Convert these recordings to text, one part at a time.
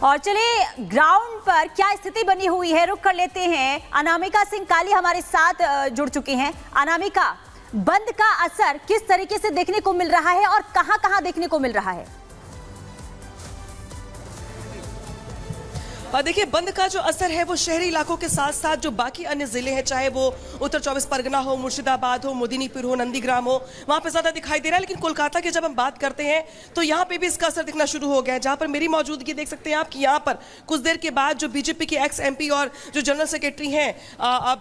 और चलिए ग्राउंड पर क्या स्थिति बनी हुई है रुक कर लेते हैं। अनामिका सिंह काली हमारे साथ जुड़ चुकी हैं। अनामिका, बंद का असर किस तरीके से देखने को मिल रहा है और कहां-कहां देखने को मिल रहा है? देखिए, बंद का जो असर है वो शहरी इलाकों के साथ साथ जो बाकी अन्य जिले हैं, चाहे वो उत्तर 24 परगना हो, मुर्शिदाबाद हो, मोदिनीपुर हो, नंदीग्राम हो, वहां पे ज्यादा दिखाई दे रहा है। लेकिन कोलकाता की जब हम बात करते हैं तो यहाँ पे भी इसका असर दिखना शुरू हो गया है। जहां पर मेरी मौजूदगी देख सकते हैं आप कि यहाँ पर कुछ देर के बाद जो बीजेपी के एक्स MP और जो जनरल सेक्रेटरी हैं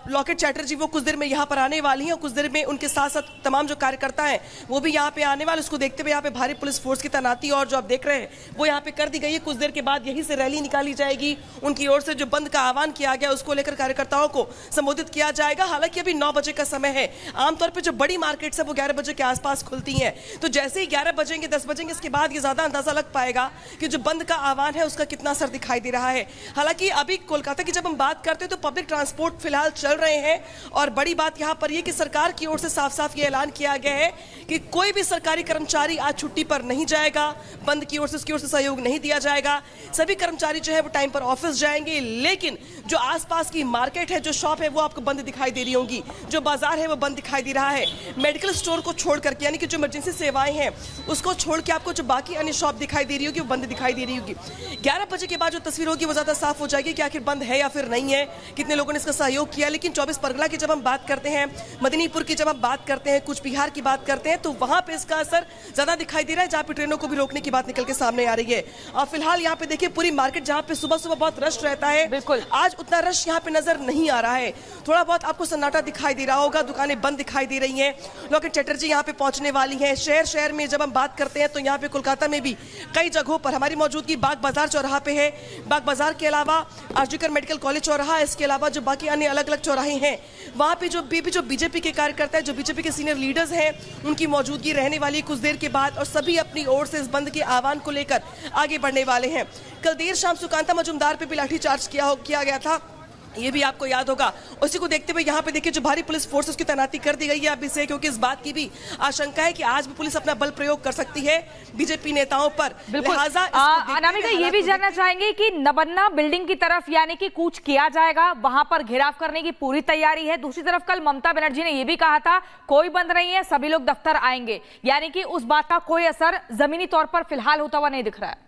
लॉकेट चैटर्जी, वो कुछ देर में यहाँ पर आने वाली है। कुछ देर में उनके साथ साथ तमाम जो कार्यकर्ता है वो भी यहाँ पे आने वाले। उसको देखते हुए यहाँ पे भारी पुलिस फोर्स की तैनाती और जो आप देख रहे हैं वो यहाँ पे कर दी गई है। कुछ देर के बाद यहीं से रैली निकाली जाएगी। उनकी ओर से जो बंद का आह्वान किया गया उसको लेकर कार्यकर्ताओं को संबोधित किया जाएगा। हालांकि अभी 9 बजे का समय है। आमतौर पे जो बड़ी मार्केट्स है वो 11 बजे के आसपास खुलती हैं। तो जैसे ही 11 बजेंगे 10 बजेंगे इसके बाद ये ज्यादा अंदाजा लग पाएगा कि जो बंद का आह्वान है उसका कितना असर दिखाई दे रहा है। हालांकि अभी कोलकाता की जब हम बात करते हैं तो पब्लिक ट्रांसपोर्ट फिलहाल चल रहे हैं। और बड़ी बात यहाँ पर यह कि सरकार की ओर से साफ साफ ये ऐलान किया गया है कि कोई भी सरकारी कर्मचारी आज छुट्टी पर नहीं जाएगा। बंद की ओर से उसकी ओर से सहयोग नहीं दिया जाएगा। सभी कर्मचारी जो है वो टाइम पर ऑफिस जाएंगे। लेकिन जो आसपास की मार्केट है, जो शॉप है, वो आपको बंद दिखाई दे रही होंगी। जो बाजार है वो बंद दिखाई दे रहा है। मेडिकल स्टोर को छोड़ करके, यानी कि जो इमरजेंसी सेवाएं हैं उसको छोड़ के आपको जो बाकी अन्य शॉप दिखाई दे रही होगी वो बंद दिखाई दे रही होगी। 11 बजे के बाद जो तस्वीर होगी वो ज्यादा साफ हो जाएगी कि आखिर बंद है या फिर नहीं है, कितने लोगों ने इसका सहयोग किया। लेकिन 24 परगना की जब हम बात करते हैं, मदनीपुर की जब हम बात करते हैं, कुछ बिहार की बात करते हैं, तो वहां पे इसका असर ज्यादा दिखाई दे रहा है, जहां पे ट्रेनों को भी रोकने की बात निकल के सामने आ रही है। और फिलहाल यहाँ पे देखिए पूरी मार्केट, जहाँ पे सुबह सुबह बहुत रश रहता है, बिल्कुल आज उतना रश यहाँ पे नजर नहीं आ रहा है। थोड़ा बहुत आपको सन्नाटा दिखाई दे रहा होगा। दुकानें बंद दिखाई दे रही हैं। लॉकेट चैटर्जी यहाँ पे पहुंचने वाली हैं। शहर शहर में जब हम बात करते हैं तो यहाँ पे कोलकाता में भी कई जगहों पर हमारी मौजूदगी बाग बाजार चौराहा पे है। बाग बाजार के अलावा आरजीकर मेडिकल कॉलेज चौराहा, इसके अलावा जो बाकी अन्य अलग अलग चौराहे हैं वहाँ पे जो बीजेपी के कार्यकर्ता है, जो बीजेपी के सीनियर लीडर्स हैं, उनकी मौजूदगी रहने वाली कुछ देर के बाद। और सभी अपनी ओर से इस बंद के आह्वान को लेकर आगे बढ़ने वाले हैं। कल देर शाम सुकांता मजुमदार पे भी लाठीचार्ज किया गया था, ये भी आपको याद होगा। उसी को देखते हुए यहाँ पे देखिए जो भारी पुलिस फोर्सेस की तैनाती कर दी गई है अभी से, क्योंकि इस बात की भी आशंका है कि आज भी पुलिस अपना बल प्रयोग कर सकती है बीजेपी नेताओं पर। लिहाजा अनामिका ये भी जानना चाहेंगे कि नबन्ना बिल्डिंग की तरफ यानी कि कूच किया जाएगा, वहां पर घेराव करने की पूरी तैयारी है। दूसरी तरफ कल ममता बनर्जी ने यह भी कहा था कोई बंद नहीं है, सभी लोग दफ्तर आएंगे, यानी कि उस बात का कोई असर जमीनी तौर पर फिलहाल होता हुआ नहीं दिख रहा है।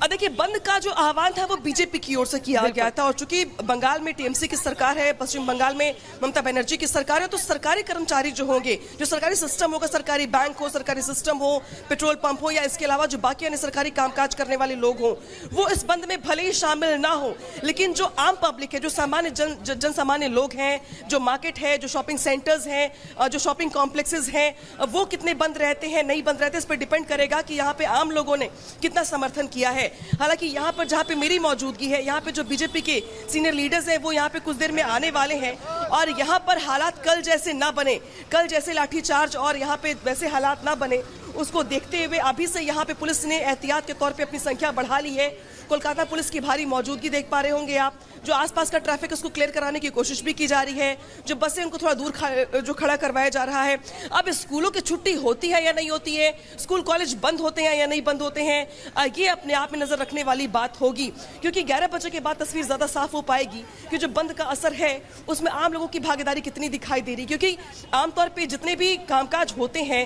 देखिए, बंद का जो आह्वान था वो बीजेपी की ओर से किया गया था। और चूंकि बंगाल में टीएमसी की सरकार है, पश्चिम बंगाल में ममता बनर्जी की सरकार है, तो सरकारी कर्मचारी जो होंगे, जो सरकारी सिस्टम होगा, सरकारी बैंक हो, सरकारी सिस्टम हो, पेट्रोल पंप हो, या इसके अलावा जो बाकी अन्य सरकारी कामकाज करने वाले लोग हों, वो इस बंद में भले ही शामिल ना हो। लेकिन जो आम पब्लिक है, जो सामान्य जन सामान्य लोग हैं, जो मार्केट है, जो शॉपिंग सेंटर्स हैं, जो शॉपिंग कॉम्प्लेक्सेस हैं, वो कितने बंद रहते हैं, नहीं बंद रहते, इस पर डिपेंड करेगा कि यहाँ पे आम लोगों ने कितना समर्थन किया है। हालांकि यहाँ पर जहाँ पे मेरी मौजूदगी है, यहाँ पे जो बीजेपी के सीनियर लीडर्स हैं वो यहाँ पे कुछ देर में आने वाले हैं। और यहाँ पर हालात कल जैसे ना बने, कल जैसे लाठीचार्ज और यहाँ पे वैसे हालात ना बने, उसको देखते हुए अभी से यहाँ पे पुलिस ने एहतियात के तौर पे अपनी संख्या बढ़ा ली है। कोलकाता पुलिस की भारी मौजूदगी देख पा रहे होंगे आप। जो आसपास का ट्रैफिक उसको क्लियर कराने की कोशिश भी की जा रही है। जो बसें उनको थोड़ा दूर जो खड़ा करवाया जा रहा है। अब स्कूलों की छुट्टी होती है या नहीं होती है, स्कूल कॉलेज बंद होते हैं या नहीं बंद होते हैं, ये अपने आप में नजर रखने वाली बात होगी। क्योंकि 11 बजे के बाद तस्वीर ज्यादा साफ हो पाएगी कि जो बंद का असर है उसमें आम लोगों की भागीदारी कितनी दिखाई दे रही। क्योंकि आमतौर पर जितने भी कामकाज होते हैं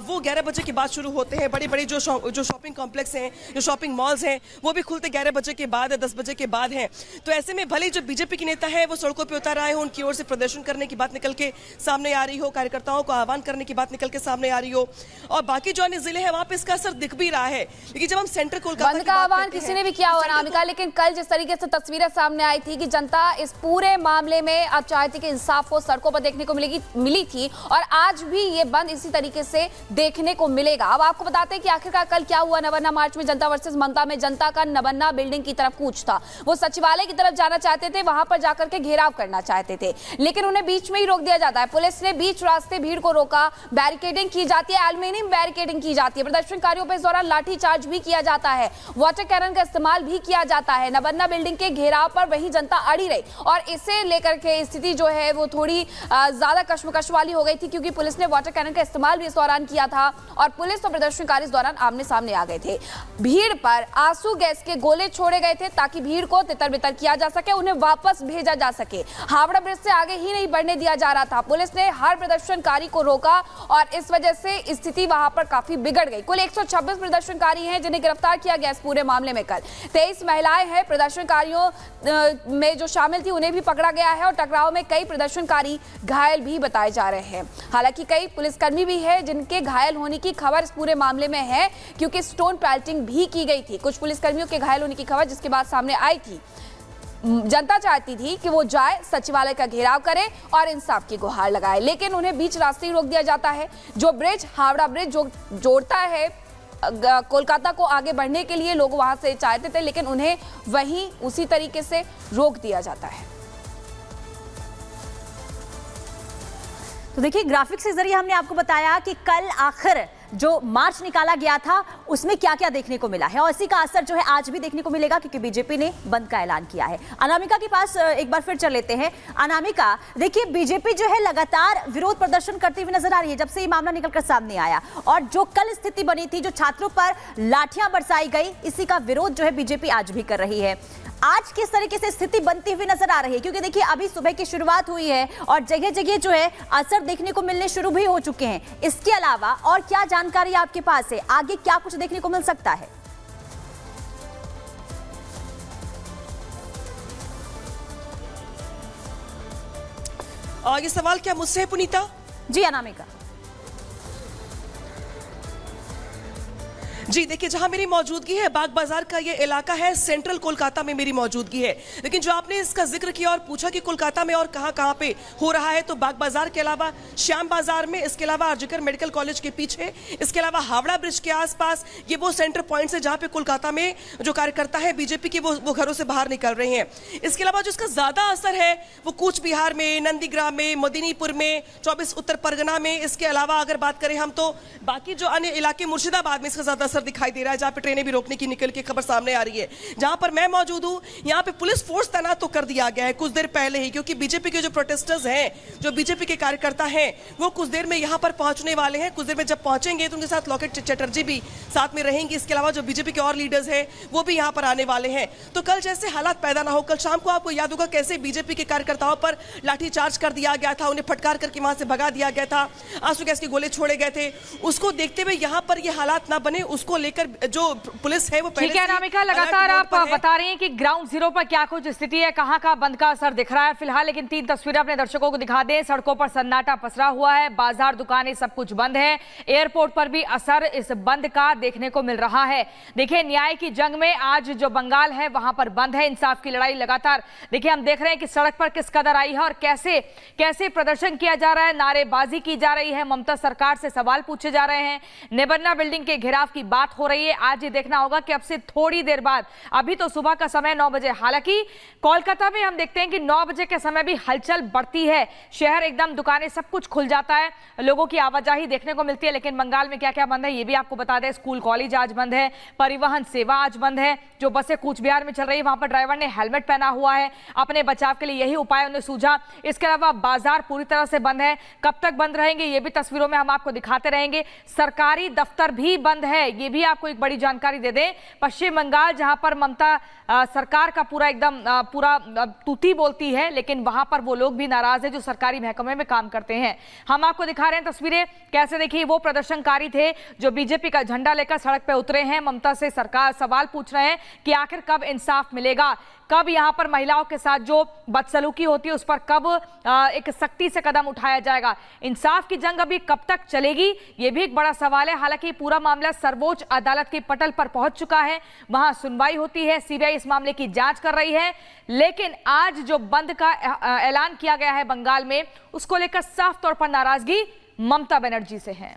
वो 11 बजे के बाद शुरू होते हैं। बड़े बड़े जो शॉपिंग कॉम्प्लेक्स हैं, जो शॉपिंग मॉल्स हैं, वो भी खुलते 11 बजे के बाद, 10 बजे के बाद हैं। तो ऐसे में भले जो बीजेपी के नेता है वो सड़कों पे उतर आए हो, उनकी ओर से प्रदर्शन करने की बात निकल के सामने आ रही हो, कार्यकर्ताओं को आह्वान करने की बात निकल के सामने आ रही हो, और बाकी जो अन्य जिले हैं वहां पे इसका असर दिख भी रहा है। लेकिन जब हम सेंट्रल कोलकाता बंद का आह्वान किसी ने भी किया हो अनामिका, लेकिन कल जिस तरीके से तस्वीरें सामने आई थी कि जनता इस पूरे मामले में अब चाहती कि इंसाफ को सड़कों पर देखने को मिली थी, और आज भी ये बंद इसी तरीके से देखने को मिलेगा। अब आपको बताते हैं कि आखिरकार कल क्या हुआ। नबन्ना मार्च में जनता वर्सेस ममता में जनता का नबन्ना बिल्डिंग की तरफ कूच था। वो सचिवालय की तरफ जाना चाहते थे, वहां पर जाकर के घेराव करना चाहते थे, लेकिन उन्हें बीच में ही रोक दिया जाता है। पुलिस ने बीच रास्ते भीड़ को रोका, बैरिकेडिंग की जाती है, एल्यूमिनियम बैरिकेडिंग की जाती है, प्रदर्शनकारियों पर इस दौरान लाठीचार्ज भी किया जाता है, वाटर कैनन का इस्तेमाल भी किया जाता है। नबन्ना बिल्डिंग के घेराव पर वही जनता अड़ी रही और इसे लेकर के स्थिति जो है वो थोड़ी ज्यादा कश्मकश वाली हो गई थी, क्योंकि पुलिस ने वाटर कैनन का इस्तेमाल भी इस दौरान किया था और और पुलिस और प्रदर्शनकारी इस दौरान आमने सामने आ गए थे। भीड़ पर आंसू गैस के गोले छोड़े गए थे ताकि भीड़ को तितर बितर किया जा सके, उन्हें वापस भेजा जा सके। हावड़ा ब्रिज से आगे ही नहीं बढ़ने दिया जा रहा था। पुलिस ने हर प्रदर्शनकारी को रोका और इस वजह से स्थिति वहां पर काफी बिगड़ गई। कुल 126 प्रदर्शनकारी हैं जिन्हें गिरफ्तार किया गया इस पूरे मामले में। कल 23 महिलाएं हैं प्रदर्शनकारियों में जो शामिल थी, उन्हें भी पकड़ा गया है और टकराव में कई प्रदर्शनकारी घायल भी बताए जा रहे हैं। हालांकि कई पुलिसकर्मी भी हैं जिनके घायल होने की खबर इस पूरे मामले में है, क्योंकि स्टोन पेल्टिंग भी की गई थी। कुछ पुलिसकर्मियों के घायल होने की खबर जिसके बाद सामने आई थी। जनता चाहती थी कि वो जाए, सचिवालय का घेराव करे और इंसाफ की गुहार लगाए, लेकिन उन्हें बीच रास्ते ही रोक दिया जाता है। जो ब्रिज, हावड़ा ब्रिज जो जोड़ता है कोलकाता को आगे बढ़ने के लिए, लोग वहां से चाहते थे, लेकिन उन्हें वहीं उसी तरीके से रोक दिया जाता है। तो देखिए, ग्राफिक्स के जरिए हमने आपको बताया कि कल आखिर जो मार्च निकाला गया था उसमें क्या क्या देखने को मिला है और इसी का असर जो है आज भी देखने को मिलेगा, क्योंकि बीजेपी ने बंद का ऐलान किया है। अनामिका के पास एक बार फिर चल लेते हैं। अनामिका, देखिए बीजेपी जो है लगातार विरोध प्रदर्शन करती हुई नजर आ रही है जब से ये मामला निकलकर सामने आया, और जो कल स्थिति बनी थी, जो छात्रों पर लाठियां बरसाई गई, इसी का विरोध जो है बीजेपी आज भी कर रही है। आज किस तरीके से स्थिति बनती हुई नजर आ रही है, क्योंकि देखिए अभी सुबह की शुरुआत हुई है और जगह जगह जो है असर देखने को मिलने शुरू भी हो चुके हैं। इसके अलावा और क्या जानकारी आपके पास है, आगे क्या कुछ देखने को मिल सकता है? ये सवाल क्या मुझसे है पुनीता? जी अनामिका। जी देखिए, जहां मेरी मौजूदगी है, बाग बाजार का ये इलाका है, सेंट्रल कोलकाता में मेरी मौजूदगी है। लेकिन जो आपने इसका जिक्र किया और पूछा कि कोलकाता में और कहां पे हो रहा है, तो बाग बाजार के अलावा श्याम बाजार में, इसके अलावा आरजीकर मेडिकल कॉलेज के पीछे, इसके अलावा हावड़ा ब्रिज के आसपास, ये वो सेंटर पॉइंट्स है जहां पे कोलकाता में जो कार्यकर्ता है बीजेपी के वो घरों से बाहर निकल रहे हैं। इसके अलावा जो इसका ज्यादा असर है वो कूच बिहार में, नंदीग्राम में, मोदिनीपुर में, 24 उत्तर परगना में। इसके अलावा अगर बात करें हम तो बाकी जो अन्य इलाके, मुर्शिदाबाद में इसका ज्यादा असर दिखाई दे रहा है, जहां पे ट्रेनें भी रोकने की निकल के खबर सामने आ रही है। जहां पर मैं मौजूद हूं, यहां पे पुलिस फोर्स तैनात तो कर दिया गया है कुछ देर पहले ही, क्योंकि बीजेपी के जो प्रोटेस्टर्स हैं, जो बीजेपी के कार्यकर्ता हैं, वो कुछ देर में यहां पर पहुंचने वाले हैं। कुछ देर में जब पहुंचेंगे तो उनके साथ लॉकेट चटर्जी भी साथ में रहेंगे। इसके अलावा जो बीजेपी के और लीडर्स हैं वो भी यहां पर आने वाले हैं। तो कल जैसे हालात पैदा ना हो, कल शाम को आपको याद होगा कैसे बीजेपी के कार्यकर्ताओं पर लाठीचार्ज कर दिया गया था, उन्हें फटकार करके वहां से भगा दिया गया था, आंसू गैस के गोले छोड़े गए थे। उसको देखते हुए यहां पर ये हालात ना बने, उसको लेकर जो पुलिस है वो ठीक है अनामिका, लगातार आप बता रही हैं कि ग्राउंड जीरो पर क्या कुछ स्थिति है, कहां का बंद का असर दिख रहा है फिलहाल। लेकिन 3 तस्वीरें अपने दर्शकों को दिखा दें। सड़कों पर सन्नाटा पसरा हुआ है, बाजार, दुकानें सब कुछ बंद है। एयरपोर्ट पर भी असर इस बंद का देखने को मिल रहा है। देखिए, न्याय की जंग में आज जो बंगाल है वहां पर बंद है, इंसाफ की लड़ाई लगातार। देखिए, हम देख रहे हैं कि सड़क पर किस कदर आई है और कैसे कैसे प्रदर्शन किया जा रहा है, नारेबाजी की जा रही है, ममता सरकार से सवाल पूछे जा रहे हैं, निबन्ना बिल्डिंग के घेराव की बात हो रही है। आज ये देखना होगा कि अब से थोड़ी देर बाद, अभी तो सुबह का समय 9 बजे, हालांकि कोलकाता में हम देखते हैं कि 9 बजे के समय भी हलचल बढ़ती है, शहर एकदम, दुकानें सब कुछ खुल जाता है, लोगों की आवाजाही देखने को मिलती है। लेकिन बंगाल में क्या क्या बंद है ये भी आपको बता दें। स्कूल कॉलेज आज बंद है, परिवहन सेवा आज बंद है। जो बसें कूच बिहार में चल रही है वहां पर ड्राइवर ने हेलमेट पहना हुआ है, अपने बचाव के लिए यही उपाय उन्हें सूझा। इसके अलावा बाजार पूरी तरह से बंद है। कब तक बंद रहेंगे ये भी तस्वीरों में हम आपको दिखाते रहेंगे। सरकारी दफ्तर भी बंद है, ये भी आपको एक बड़ी जानकारी दे दें। पश्चिम बंगाल, जहां पर ममता सरकार का पूरा एकदम पूरा तूती बोलती है, लेकिन वहां पर वो लोग भी नाराज है जो सरकारी महकमे में काम करते हैं। हम आपको दिखा रहे हैं तस्वीरें, कैसे देखिए वो प्रदर्शनकारी थे जो बीजेपी का झंडा लेकर सड़क पे उतरे हैं, ममता से सरकार सवाल पूछ रहे हैं कि आखिर कब इंसाफ मिलेगा, कब यहां पर महिलाओं के साथ जो बदसलूकी होती है उस पर कब एक सख्ती से कदम उठाया जाएगा। इंसाफ की जंग अभी कब तक चलेगी ये भी एक बड़ा सवाल है। हालांकि पूरा मामला सर्वोच्च अदालत के पटल पर पहुंच चुका है, वहां सुनवाई होती है, सीबीआई इस मामले की जांच कर रही है। लेकिन आज जो बंद का ऐलान किया गया है बंगाल में, उसको लेकर साफ तौर पर नाराजगी ममता बनर्जी से है।